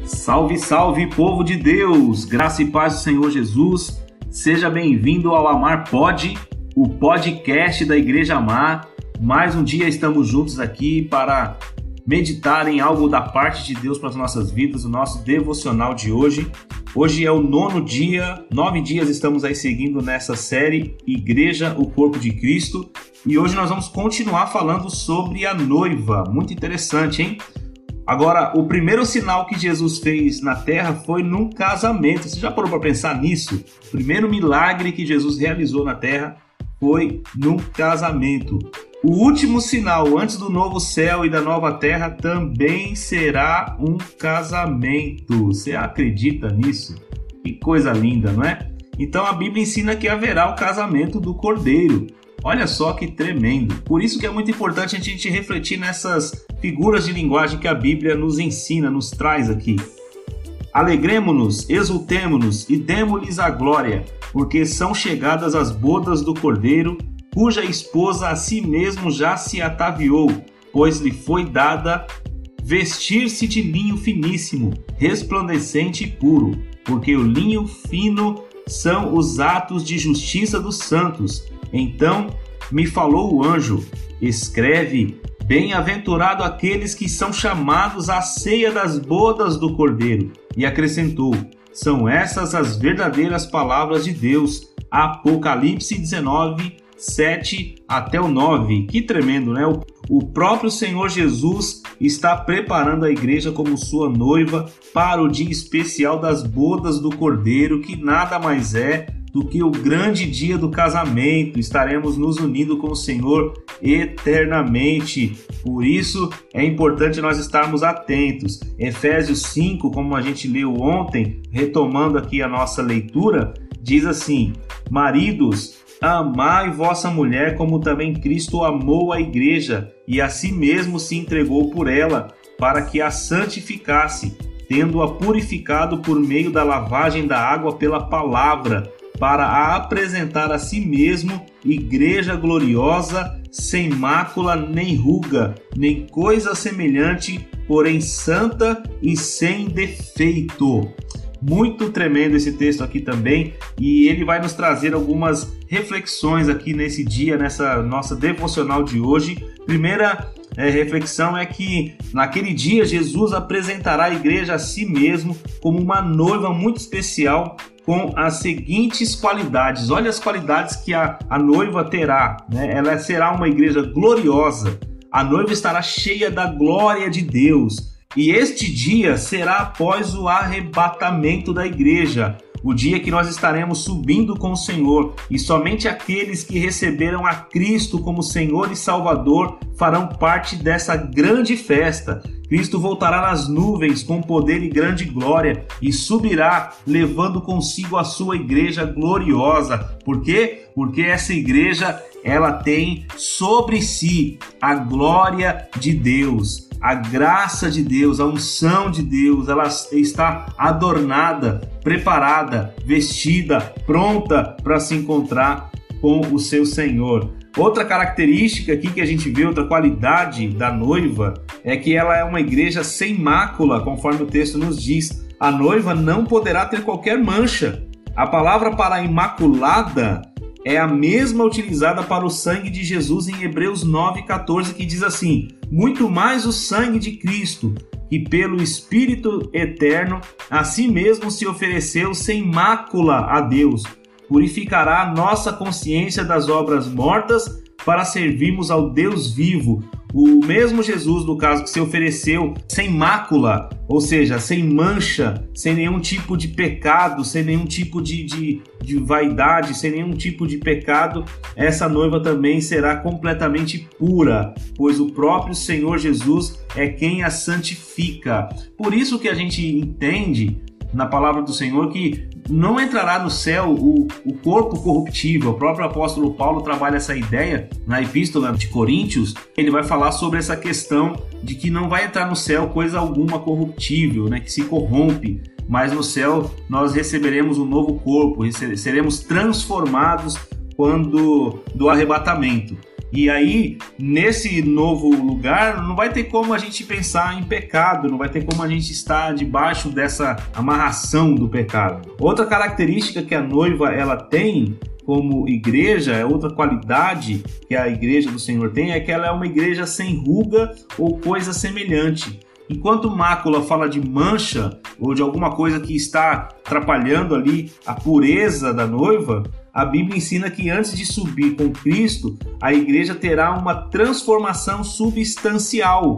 Salve, salve, povo de Deus! Graça e paz do Senhor Jesus. Seja bem-vindo ao Amar Pod, o podcast da Igreja Amar. Mais um dia estamos juntos aqui para meditar em algo da parte de Deus para as nossas vidas, o nosso devocional de hoje. Hoje é o 9º dia, 9 dias estamos aí seguindo nessa série Igreja, o Corpo de Cristo. E hoje nós vamos continuar falando sobre a noiva. Muito interessante, hein? Agora, o primeiro sinal que Jesus fez na terra foi num casamento. Você já parou para pensar nisso? O primeiro milagre que Jesus realizou na terra foi num casamento. O último sinal antes do novo céu e da nova terra também será um casamento. Você acredita nisso? Que coisa linda, não é? Então a Bíblia ensina que haverá o casamento do Cordeiro. Olha só que tremendo. Por isso que é muito importante a gente refletir nessas figuras de linguagem que a Bíblia nos ensina, nos traz aqui. Alegremo-nos, exultemo-nos e demo-lhes a glória, porque são chegadas as bodas do Cordeiro, cuja esposa a si mesmo já se ataviou, pois lhe foi dada vestir-se de linho finíssimo, resplandecente e puro, porque o linho fino são os atos de justiça dos santos. Então me falou o anjo: escreve, bem-aventurado aqueles que são chamados à ceia das bodas do Cordeiro. E acrescentou: são essas as verdadeiras palavras de Deus. Apocalipse 19, 7 até o 9. Que tremendo, né? O próprio Senhor Jesus está preparando a igreja como sua noiva para o dia especial das bodas do Cordeiro, que nada mais é do que o grande dia do casamento. Estaremos nos unindo com o Senhor eternamente. Por isso é importante nós estarmos atentos. Efésios 5, como a gente leu ontem, retomando aqui a nossa leitura, diz assim: maridos, amai vossa mulher como também Cristo amou a igreja e a si mesmo se entregou por ela, para que a santificasse, tendo-a purificado por meio da lavagem da água pela palavra, para a apresentar a si mesmo igreja gloriosa, sem mácula nem ruga, nem coisa semelhante, porém santa e sem defeito. Muito tremendo esse texto aqui também, e ele vai nos trazer algumas reflexões aqui nesse dia, nessa nossa devocional de hoje. Primeira reflexão é que naquele dia Jesus apresentará a igreja a si mesmo como uma noiva muito especial, com as seguintes qualidades. Olha as qualidades que a noiva terá, né? Ela será uma igreja gloriosa, a noiva estará cheia da glória de Deus. E este dia será após o arrebatamento da igreja, o dia que nós estaremos subindo com o Senhor, e somente aqueles que receberam a Cristo como Senhor e Salvador farão parte dessa grande festa. Cristo voltará nas nuvens com poder e grande glória e subirá levando consigo a sua igreja gloriosa. Por quê? Porque essa igreja, ela tem sobre si a glória de Deus, a graça de Deus, a unção de Deus. Ela está adornada, preparada, vestida, pronta para se encontrar com o seu Senhor. Outra característica aqui que a gente vê, outra qualidade da noiva, é que ela é uma igreja sem mácula, conforme o texto nos diz. A noiva não poderá ter qualquer mancha. A palavra para imaculada é a mesma utilizada para o sangue de Jesus em Hebreus 9,14, que diz assim: muito mais o sangue de Cristo, que pelo Espírito eterno a si mesmo se ofereceu sem mácula a Deus, purificará a nossa consciência das obras mortas para servirmos ao Deus vivo. O mesmo Jesus, no caso, que se ofereceu sem mácula, ou seja, sem mancha, sem nenhum tipo de pecado, sem nenhum tipo de vaidade, sem nenhum tipo de pecado, essa noiva também será completamente pura, pois o próprio Senhor Jesus é quem a santifica. Por isso que a gente entende na palavra do Senhor que não entrará no céu o corpo corruptível. O próprio apóstolo Paulo trabalha essa ideia na epístola de Coríntios. Ele vai falar sobre essa questão de que não vai entrar no céu coisa alguma corruptível, né, que se corrompe, mas no céu nós receberemos um novo corpo, seremos transformados quando do arrebatamento. E aí, nesse novo lugar, não vai ter como a gente pensar em pecado, não vai ter como a gente estar debaixo dessa amarração do pecado. Outra característica que a noiva ela tem como igreja, outra qualidade que a igreja do Senhor tem, é que ela é uma igreja sem ruga ou coisa semelhante. Enquanto mácula fala de mancha ou de alguma coisa que está atrapalhando ali a pureza da noiva, a Bíblia ensina que antes de subir com Cristo, a igreja terá uma transformação substancial.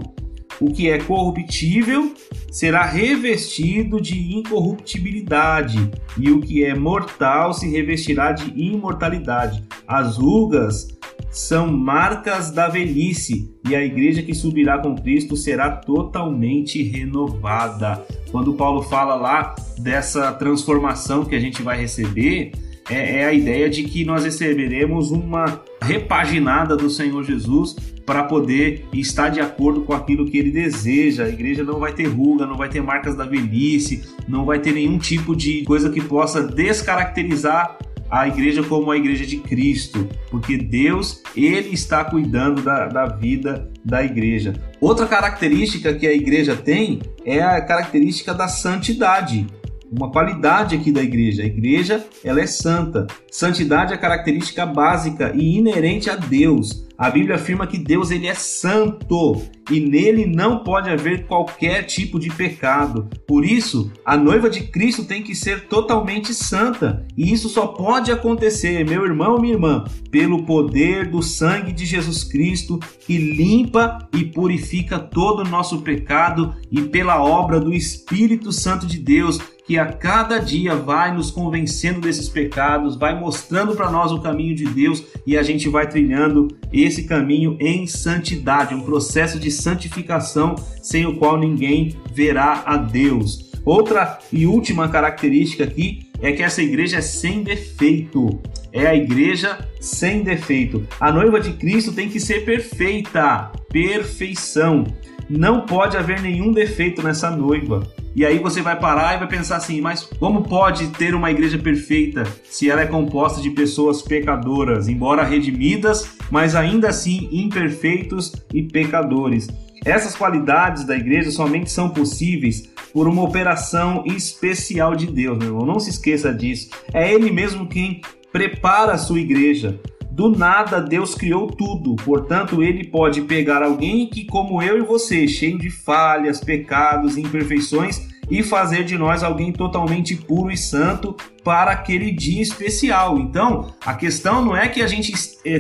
O que é corruptível será revestido de incorruptibilidade, e o que é mortal se revestirá de imortalidade. As rugas são marcas da velhice, e a igreja que subirá com Cristo será totalmente renovada. Quando Paulo fala lá dessa transformação que a gente vai receber, é a ideia de que nós receberemos uma repaginada do Senhor Jesus para poder estar de acordo com aquilo que ele deseja. A igreja não vai ter ruga, não vai ter marcas da velhice, não vai ter nenhum tipo de coisa que possa descaracterizar a igreja como a igreja de Cristo, porque Deus, ele está cuidando da vida da igreja. Outra característica que a igreja tem é a característica da santidade. Uma qualidade aqui da igreja. A igreja, ela é santa. Santidade é a característica básica e inerente a Deus. A Bíblia afirma que Deus, ele é santo e nele não pode haver qualquer tipo de pecado. Por isso, a noiva de Cristo tem que ser totalmente santa. E isso só pode acontecer, meu irmão, minha irmã, pelo poder do sangue de Jesus Cristo, que limpa e purifica todo o nosso pecado, e pela obra do Espírito Santo de Deus, que a cada dia vai nos convencendo desses pecados, vai mostrando para nós o caminho de Deus, e a gente vai trilhando esse caminho em santidade, um processo de santificação sem o qual ninguém verá a Deus. Outra e última característica aqui é que essa igreja é sem defeito. É a igreja sem defeito. A noiva de Cristo tem que ser perfeita, perfeição. Não pode haver nenhum defeito nessa noiva. E aí você vai parar e vai pensar assim, mas como pode ter uma igreja perfeita se ela é composta de pessoas pecadoras, embora redimidas, mas ainda assim imperfeitos e pecadores? Essas qualidades da igreja somente são possíveis por uma operação especial de Deus, meu irmão. Não se esqueça disso. É Ele mesmo quem prepara a sua igreja. Do nada, Deus criou tudo, portanto, Ele pode pegar alguém que, como eu e você, cheio de falhas, pecados e imperfeições, e fazer de nós alguém totalmente puro e santo para aquele dia especial. Então, a questão não é que a gente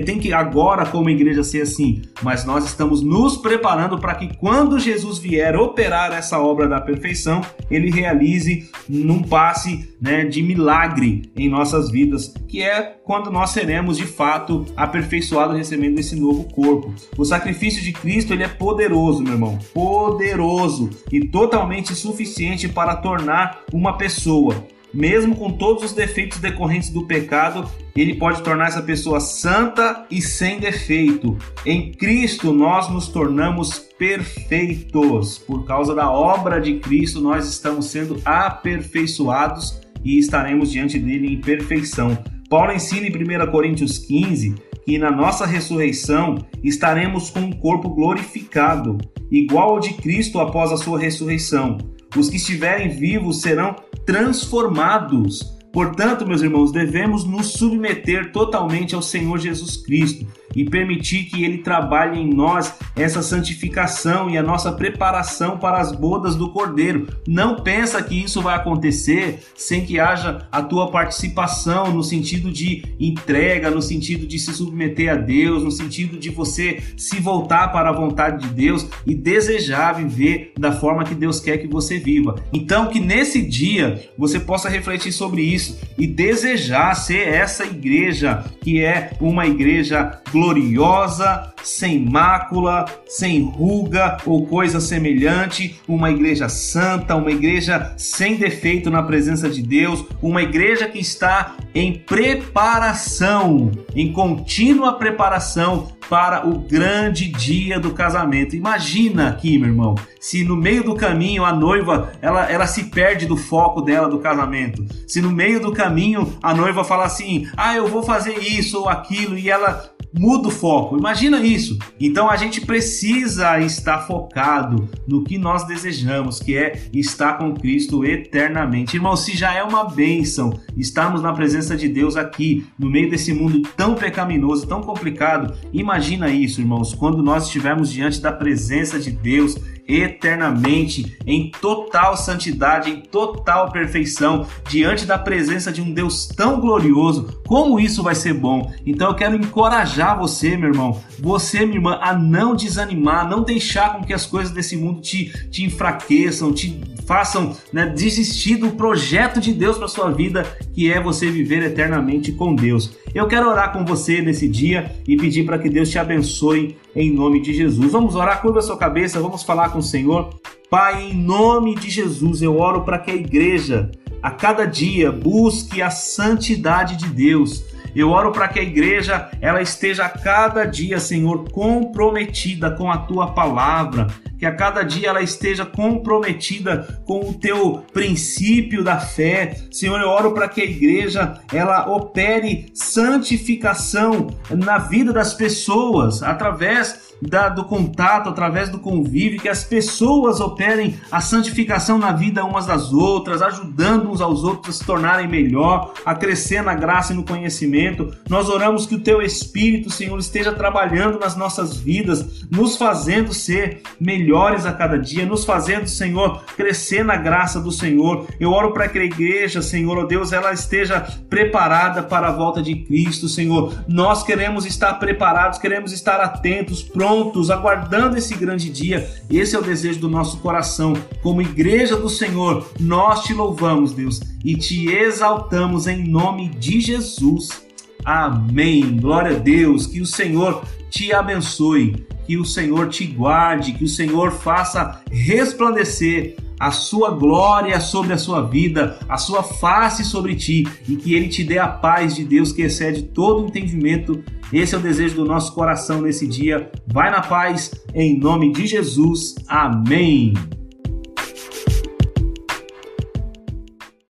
tem que agora, como igreja, ser assim, mas nós estamos nos preparando para que quando Jesus vier operar essa obra da perfeição, Ele realize num passe, de milagre em nossas vidas, que é quando nós seremos de fato aperfeiçoados recebendo esse novo corpo. O sacrifício de Cristo, ele é poderoso, meu irmão, poderoso e totalmente suficiente para tornar uma pessoa, mesmo com todos os defeitos decorrentes do pecado, ele pode tornar essa pessoa santa e sem defeito. Em Cristo nós nos tornamos perfeitos. Por causa da obra de Cristo nós estamos sendo aperfeiçoados e estaremos diante dele em perfeição. Paulo ensina em 1 Coríntios 15 que na nossa ressurreição estaremos com um corpo glorificado, igual ao de Cristo após a sua ressurreição. Os que estiverem vivos serão transformados. Portanto, meus irmãos, devemos nos submeter totalmente ao Senhor Jesus Cristo e permitir que Ele trabalhe em nós essa santificação e a nossa preparação para as bodas do Cordeiro. Não pensa que isso vai acontecer sem que haja a tua participação no sentido de entrega, no sentido de se submeter a Deus, no sentido de você se voltar para a vontade de Deus e desejar viver da forma que Deus quer que você viva. Então, que nesse dia você possa refletir sobre isso e desejar ser essa igreja que é uma igreja gloriosa, sem mácula, sem ruga ou coisa semelhante, uma igreja santa, uma igreja sem defeito na presença de Deus, uma igreja que está em preparação, em contínua preparação para o grande dia do casamento. Imagina aqui, meu irmão, se no meio do caminho a noiva ela se perde do foco dela do casamento, se no meio do caminho a noiva fala assim, eu vou fazer isso ou aquilo, e ela muda o foco. Imagina isso. Então a gente precisa estar focado no que nós desejamos, que é estar com Cristo eternamente. Irmão, se já é uma bênção estarmos na presença de Deus aqui, no meio desse mundo tão pecaminoso, tão complicado, imagina isso, irmãos, quando nós estivermos diante da presença de Deus eternamente, em total santidade, em total perfeição, diante da presença de um Deus tão glorioso. Como isso vai ser bom? Então eu quero encorajar você, meu irmão, você, minha irmã, a não desanimar, não deixar com que as coisas desse mundo te enfraqueçam, te façam, desistir do projeto de Deus para sua vida, que é você viver eternamente com Deus. Eu quero orar com você nesse dia e pedir para que Deus te abençoe em nome de Jesus. Vamos orar, curva a sua cabeça, vamos falar com o Senhor. Pai, em nome de Jesus, eu oro para que a igreja a cada dia busque a santidade de Deus. Eu oro para que a igreja ela esteja a cada dia, Senhor, comprometida com a Tua palavra, que a cada dia ela esteja comprometida com o Teu princípio da fé. Senhor, eu oro para que a igreja ela opere santificação na vida das pessoas, através do contato, através do convívio, que as pessoas operem a santificação na vida umas das outras, ajudando uns aos outros a se tornarem melhor, a crescer na graça e no conhecimento. Nós oramos que o Teu Espírito, Senhor, esteja trabalhando nas nossas vidas, nos fazendo ser melhores a cada dia, nos fazendo, Senhor, crescer na graça do Senhor. Eu oro para que a igreja, Senhor, ó Deus, ela esteja preparada para a volta de Cristo, Senhor. Nós queremos estar preparados, queremos estar atentos, prontos, aguardando esse grande dia. Esse é o desejo do nosso coração. Como igreja do Senhor, nós te louvamos, Deus, e te exaltamos em nome de Jesus. Amém. Glória a Deus. Que o Senhor te abençoe, que o Senhor te guarde, que o Senhor faça resplandecer a sua glória sobre a sua vida, a sua face sobre ti, e que Ele te dê a paz de Deus que excede todo entendimento. Esse é o desejo do nosso coração nesse dia. Vai na paz, em nome de Jesus. Amém.